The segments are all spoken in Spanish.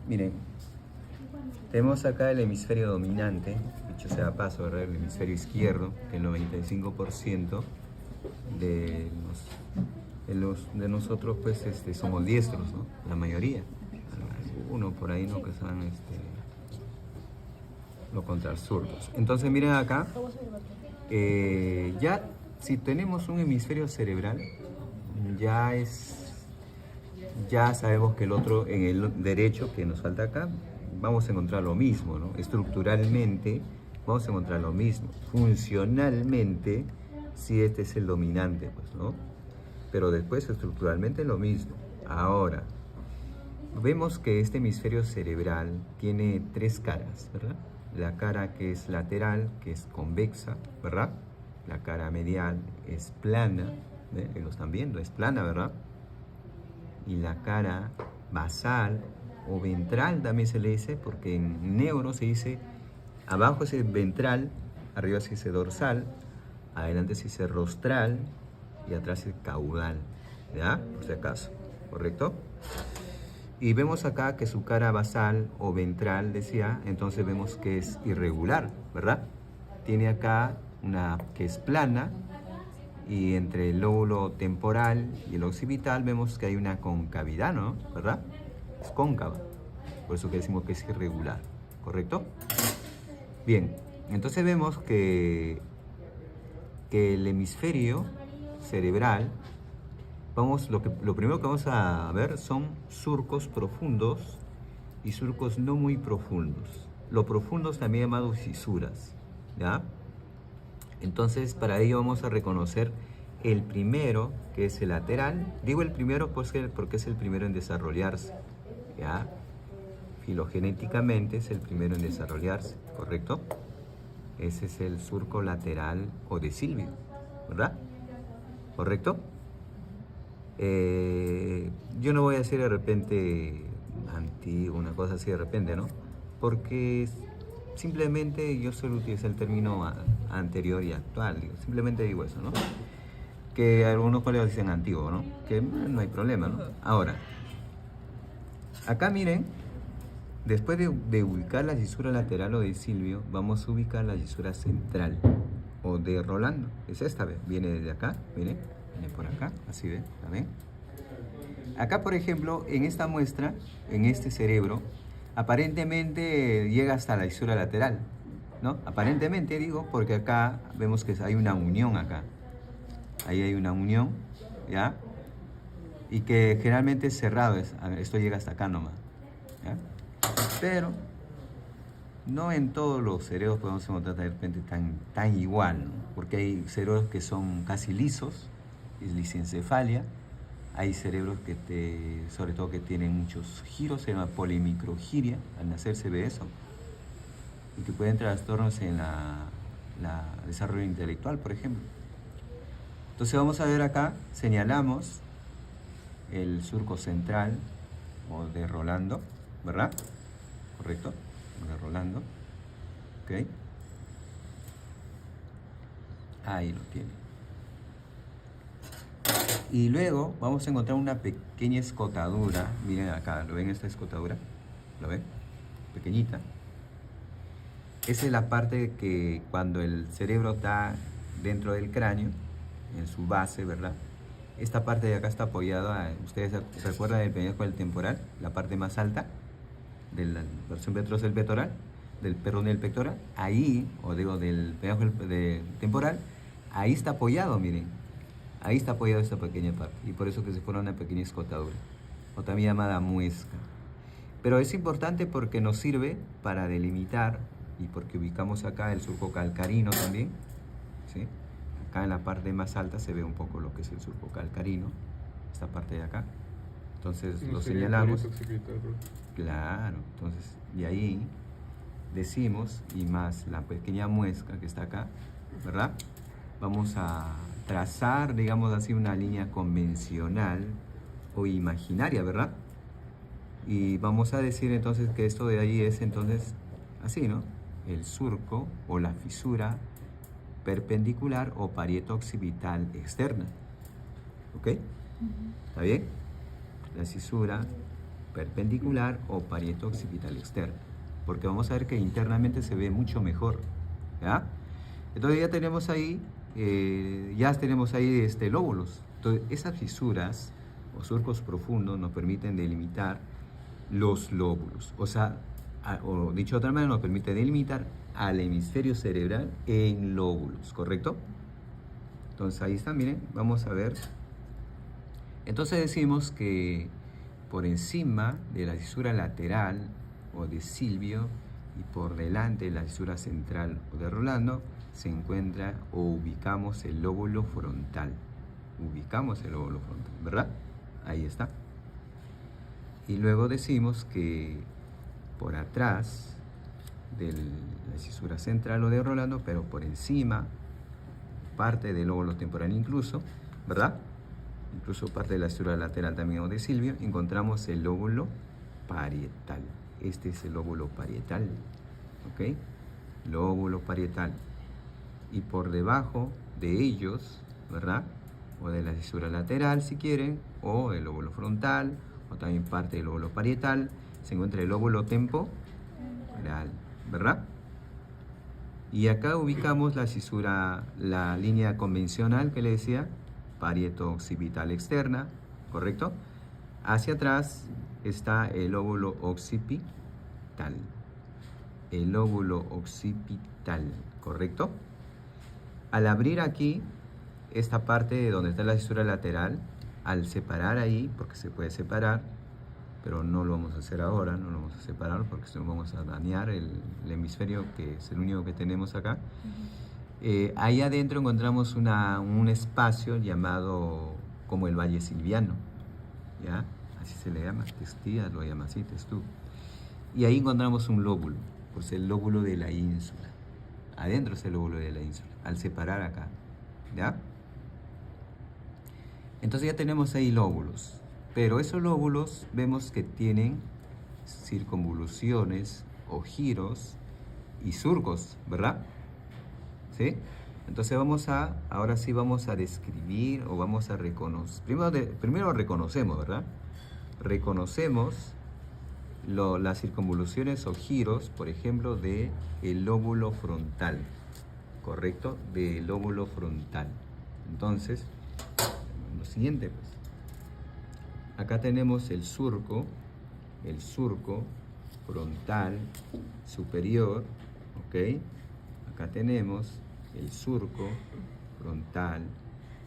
Miren, tenemos acá el hemisferio dominante, dicho sea de paso, ¿verdad? El hemisferio izquierdo, que el 95% de nosotros pues somos diestros, ¿no? La mayoría. Algunos por ahí no que son los contrazurdos. Entonces miren acá, ya si tenemos un hemisferio cerebral, ya sabemos que el otro, en el derecho que nos falta acá, vamos a encontrar lo mismo, ¿no? Estructuralmente vamos a encontrar lo mismo. Funcionalmente, sí, este es el dominante, pues, ¿no? Pero después estructuralmente lo mismo. Ahora, vemos que este hemisferio cerebral tiene tres caras, ¿verdad? La cara que es lateral, que es convexa, ¿verdad? La cara medial es plana, ¿eh? Lo están viendo, es plana, ¿verdad? Y la cara basal o ventral también se le dice, porque en neuro se dice, abajo es ventral, arriba se dice dorsal, adelante se dice rostral y atrás es caudal, ¿ya? Por si acaso, ¿correcto? Y vemos acá que su cara basal o ventral, decía, entonces vemos que es irregular, ¿verdad? Tiene acá una que es plana, y entre el lóbulo temporal y el occipital vemos que hay una concavidad, ¿no? ¿Verdad? Es cóncava, por eso que decimos que es irregular, ¿correcto? Bien, entonces vemos que el hemisferio cerebral, lo primero que vamos a ver son surcos profundos y surcos no muy profundos. Los profundos también llamados fisuras, ¿ya? Entonces, para ello vamos a reconocer el primero, que es el lateral. Digo el primero porque es el primero en desarrollarse, ¿ya? Filogenéticamente es el primero en desarrollarse, ¿correcto? Ese es el surco lateral o de Silvio, ¿verdad? ¿Correcto? Yo no voy a decir de repente antiguo, una cosa así de repente, ¿no? Porque simplemente yo suelo utilizar el término anterior y actual, simplemente digo eso, ¿no? Que algunos colegas dicen antiguo, ¿no? Que no hay problema, ¿no? Ahora, acá miren, después de ubicar la cisura lateral o de Silvio, vamos a ubicar la cisura central o de Rolando. Es esta, ¿ve? Viene desde acá, viene por acá, así, ¿ve? ¿La ven? Acá, por ejemplo, en esta muestra, en este cerebro, aparentemente llega hasta la cisura lateral, ¿no? Aparentemente digo, porque acá vemos que hay una unión acá. Ahí hay una unión, ¿ya? Y que generalmente es cerrado, esto llega hasta acá nomás, ¿ya? Pero no en todos los cerebros podemos encontrar de repente tan igual, ¿no? Porque hay cerebros que son casi lisos, es lisencefalia. Hay cerebros sobre todo que tienen muchos giros, se llama polimicrogiria, al nacer se ve eso, y que pueden trastornos en la desarrollo intelectual, por ejemplo. Entonces vamos a ver acá, señalamos el surco central o de Rolando, ¿verdad? ¿Correcto? De Rolando, ¿ok? Ahí lo tiene. Y luego vamos a encontrar una pequeña escotadura. Miren acá, ¿lo ven esta escotadura? ¿Lo ven? Pequeñita. Esa es la parte que cuando el cerebro está dentro del cráneo, en su base, ¿verdad? Esta parte de acá está apoyada, ¿ustedes se acuerdan del peñasco del temporal? La parte más alta de la versión ventral pectoral, del peroneo pectoral. Ahí, o digo, del peñasco temporal, ahí está apoyado, miren. Ahí está apoyada esta pequeña parte, y por eso que se forma una pequeña escotadura, o también llamada muesca. Pero es importante porque nos sirve para delimitar, y porque ubicamos acá el surco calcarino también, ¿sí? Acá en la parte más alta se ve un poco lo que es el surco calcarino, esta parte de acá. Entonces lo señalamos. Claro, entonces, y ahí decimos, y más la pequeña muesca que está acá, ¿verdad? Vamos a trazar, digamos así, una línea convencional o imaginaria, ¿verdad? Y vamos a decir entonces que esto de ahí es entonces así, ¿no? El surco o la fisura perpendicular o parieto occipital externa, ¿ok? ¿Está bien? La cisura perpendicular o parieto occipital externo, porque vamos a ver que internamente se ve mucho mejor, ¿ya? Entonces ya tenemos ahí lóbulos. Entonces esas fisuras o surcos profundos nos permiten delimitar los lóbulos, o sea, o dicho de otra manera, nos permite delimitar al hemisferio cerebral en lóbulos, ¿correcto? Entonces ahí está, miren, vamos a ver. Entonces decimos que por encima de la fisura lateral o de Silvio y por delante de la fisura central o de Rolando se encuentra o ubicamos el lóbulo frontal. Ubicamos el lóbulo frontal, ¿verdad? Ahí está. Y luego decimos que por atrás de la fisura central o de Rolando, pero por encima, parte del lóbulo temporal incluso, ¿verdad? Incluso parte de la fisura lateral también o de Silvio, encontramos el lóbulo parietal. Este es el lóbulo parietal, ¿ok? Lóbulo parietal. Y por debajo de ellos, ¿verdad? O de la fisura lateral, si quieren, o el lóbulo frontal, o también parte del lóbulo parietal, se encuentra el lóbulo temporal, ¿verdad? Y acá ubicamos la fisura, la línea convencional que le decía, parieto occipital externa, ¿correcto? Hacia atrás está el lóbulo occipital. El lóbulo occipital, ¿correcto? Al abrir aquí esta parte donde está la fisura lateral, al separar ahí, porque se puede separar, pero no lo vamos a hacer ahora, no lo vamos a separar porque si no vamos a dañar el hemisferio que es el único que tenemos acá. Ahí adentro encontramos un espacio llamado como el Valle Silviano, ¿ya? Así se le llama, Testía lo llama así, Testú. Y ahí encontramos un lóbulo, pues el lóbulo de la ínsula. Adentro es el lóbulo de la ínsula, al separar acá, ¿ya? Entonces ya tenemos ahí lóbulos, pero esos lóbulos vemos que tienen circunvoluciones o giros y surcos, ¿verdad? ¿Sí? Entonces ahora sí vamos a describir o vamos a reconocer. Primero reconocemos, ¿verdad? Reconocemos las circunvoluciones o giros, por ejemplo, del lóbulo frontal, ¿correcto? Del lóbulo frontal. Entonces, lo siguiente, pues. Acá tenemos el surco frontal superior, ¿ok? Acá tenemos el surco frontal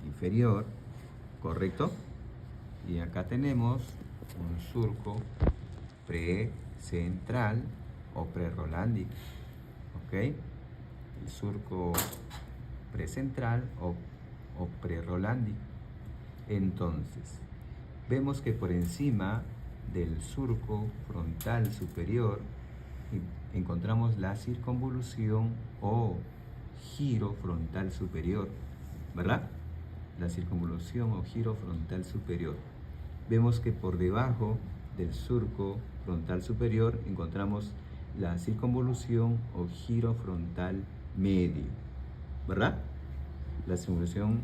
inferior, ¿correcto? Y acá tenemos un surco precentral o prerolándico, ¿ok? El surco precentral o prerolándico. Entonces, vemos que por encima del surco frontal superior encontramos la circunvolución o giro frontal superior, ¿verdad? La circunvolución o giro frontal superior. Vemos que por debajo del surco frontal superior encontramos la circunvolución o giro frontal medio, ¿verdad? La circunvolución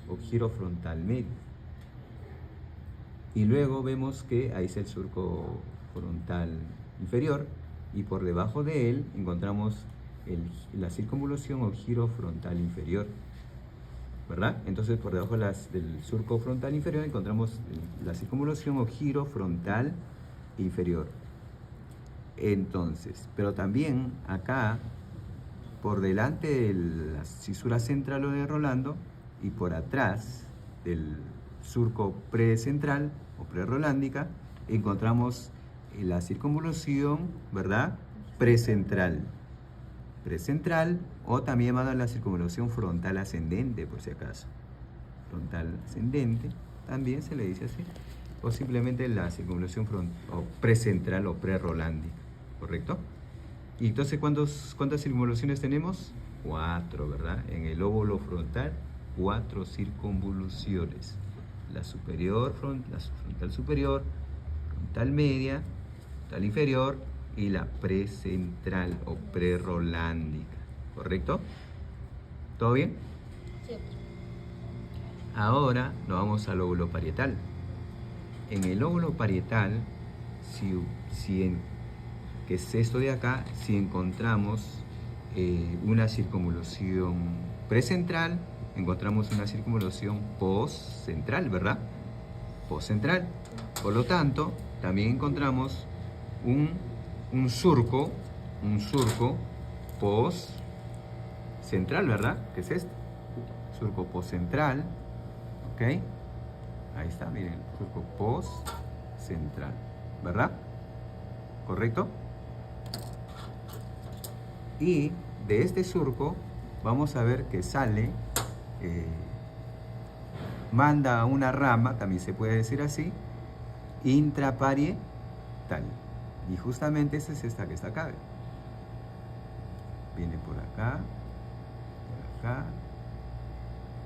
o giro frontal medio. Y luego vemos que ahí está el surco frontal inferior y por debajo de él encontramos la circunvolución o giro frontal inferior, ¿verdad? Entonces por debajo del surco frontal inferior encontramos la circunvolución o giro frontal inferior. Entonces, pero también acá, por delante de la cisura central o de Rolando y por atrás del surco precentral o prerolándica, encontramos la circunvolución, ¿verdad? Precentral o también llamada la circunvolución frontal ascendente, por si acaso. Frontal ascendente, también se le dice así. O simplemente la circunvolución precentral o prerolándica, ¿correcto? Y entonces, ¿cuántas circunvoluciones tenemos? 4, ¿verdad? En el lóbulo frontal, 4 circunvoluciones. La frontal superior, frontal media, frontal inferior y la precentral o prerolándica, ¿correcto? ¿Todo bien? Sí. Ahora nos vamos al lóbulo parietal. En el lóbulo parietal que es esto de acá, si encontramos una circunvalación precentral, encontramos una circunvalación postcentral, ¿verdad? Postcentral. Por lo tanto, también encontramos un surco postcentral, ¿verdad? ¿Qué es este? Surco postcentral, ¿ok? Ahí está, miren, surco postcentral, ¿verdad? ¿Correcto? Y de este surco vamos a ver que sale, manda una rama, también se puede decir así, intraparietal. Y justamente esta es esta que está acá. Viene por acá,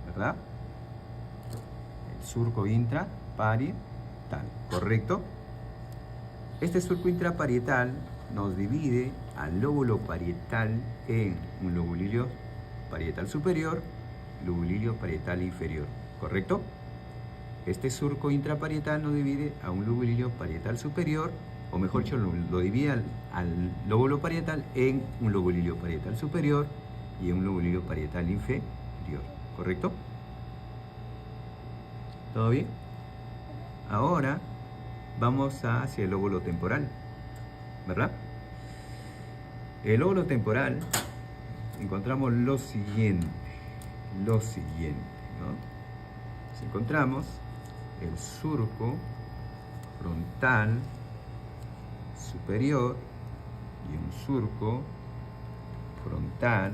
¿verdad? El surco intraparietal, ¿correcto? Este surco intraparietal nos divide al lóbulo parietal en un lobulilio parietal superior, lobulilio parietal inferior, ¿correcto? Este surco intraparietal nos divide a un lobulilio parietal superior, o mejor dicho, lo divide al lóbulo parietal en un lobulilio parietal superior y en un lobulilio parietal inferior, ¿correcto? ¿Todo bien? Ahora vamos hacia el lóbulo temporal, ¿verdad? El lóbulo temporal encontramos lo siguiente, ¿no? Encontramos el surco frontal superior y un surco frontal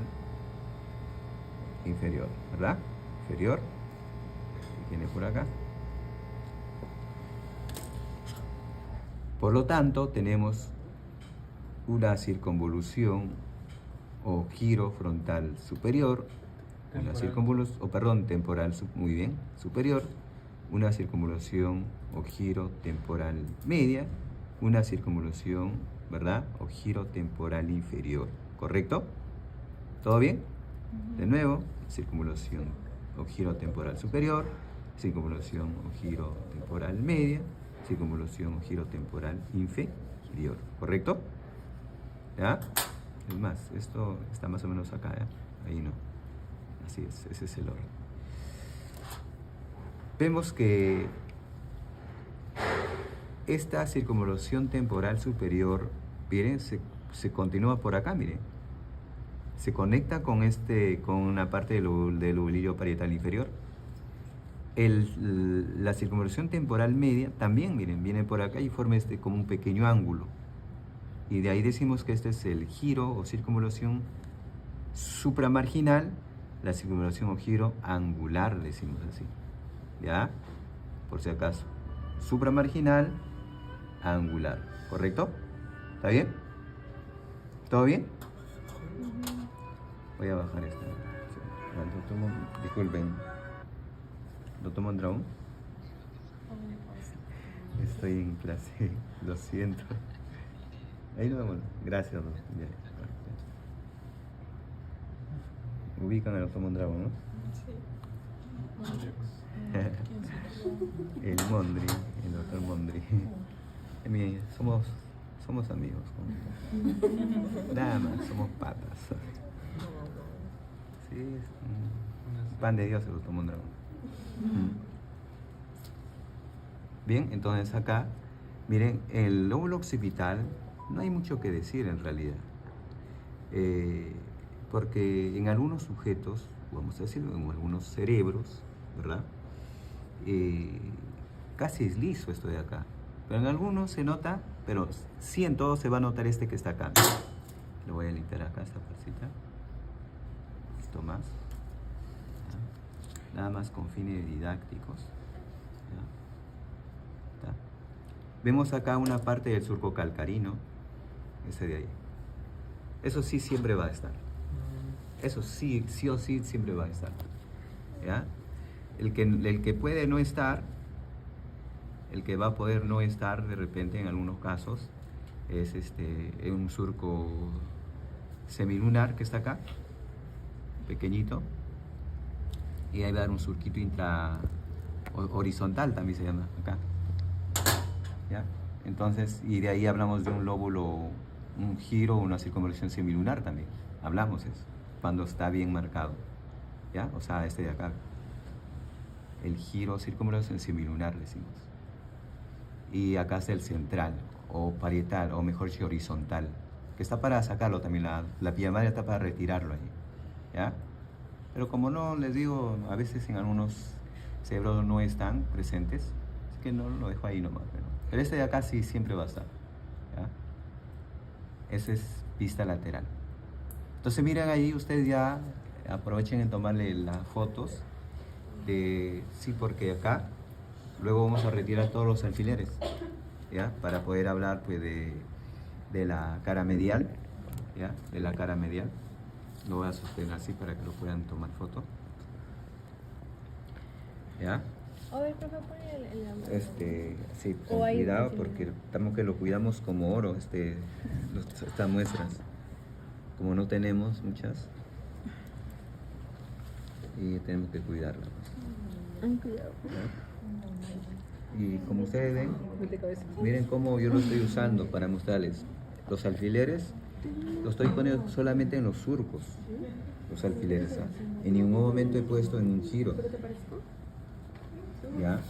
inferior, ¿verdad? Inferior, que viene por acá. Por lo tanto, tenemos una circunvolución o giro frontal superior, una circunvolución, temporal, muy bien, superior, una circunvolución o giro temporal media, una circunvolución, ¿verdad? O giro temporal inferior, ¿correcto? ¿Todo bien? De nuevo, circunvolución o giro temporal superior, circunvolución o giro temporal media, circunvolución o giro temporal inferior, ¿correcto? ¿Ya? Es más, esto está más o menos acá, ¿ya? Ahí no. Así es, ese es el orden. Vemos que esta circunvolución temporal superior, miren, se continúa por acá, miren. Se conecta con una parte del lobulilio parietal inferior. La circunvolución temporal media también, miren, viene por acá y forma como un pequeño ángulo. Y de ahí decimos que este es el giro o circunvolución supramarginal, la circunvolución o giro angular, decimos así. ¿Ya? Por si acaso. Supramarginal, angular. ¿Correcto? ¿Está bien? ¿Todo bien? Voy a bajar esta. Disculpen. ¿Lo tomo en dragón? Estoy en clase. Lo siento. Ahí lo vemos. Gracias. Ubican al Otomo Dragón, ¿no? Sí. El Mondri, el doctor Mondri. Somos amigos. Nada más, somos patas. Sí, es un pan de Dios el Otomo Dragón. Bien, entonces acá, miren, el lóbulo occipital no hay mucho que decir en realidad. Porque en algunos sujetos, vamos a decirlo, en algunos cerebros, ¿verdad? Casi es liso esto de acá. Pero en algunos se nota, pero sí en todos se va a notar este que está acá. Lo voy a limpiar acá, esta partecita. Esto más. ¿Ya? Nada más con fines didácticos. ¿Ya? ¿Ya? Vemos acá una parte del surco calcarino. Ese de ahí. Eso sí siempre va a estar. Eso sí, sí o sí siempre va a estar. ¿Ya? El que puede no estar, el que va a poder no estar de repente en algunos casos, es un surco semilunar que está acá, pequeñito, y ahí va a haber un surquito horizontal también se llama acá. ¿Ya? Entonces, y de ahí hablamos de un lóbulo, un giro, una circunvolución semilunar también. Hablamos eso, cuando está bien marcado. ¿Ya? O sea, este de acá. El giro, circunvolución semilunar, decimos. Y acá está el central, o parietal, o mejor dicho, horizontal, que está para sacarlo también, la pía madre está para retirarlo ahí. ¿Ya? Pero como no, les digo, a veces en algunos cerebros no están presentes, así que no lo dejo ahí nomás. Pero este de acá sí siempre va a estar. ¿Ya? Ese es pista lateral. Entonces miren ahí, ustedes ya aprovechen en tomarle las fotos de, sí, porque acá luego vamos a retirar todos los alfileres, ¿ya? Para poder hablar pues de la cara medial, ¿ya? De la cara medial. Lo voy a sostener así para que lo puedan tomar foto. ¿Ya? A ver, profe, pon el Sí, con cuidado porque estamos que lo cuidamos como oro, estas muestras. Como no tenemos muchas, y tenemos que cuidarlas. Cuidado. Y como ustedes ven, miren cómo yo lo estoy usando para mostrarles. Los alfileres los estoy poniendo solamente en los surcos, los alfileres. En ningún momento he puesto en un giro. ¿Ya?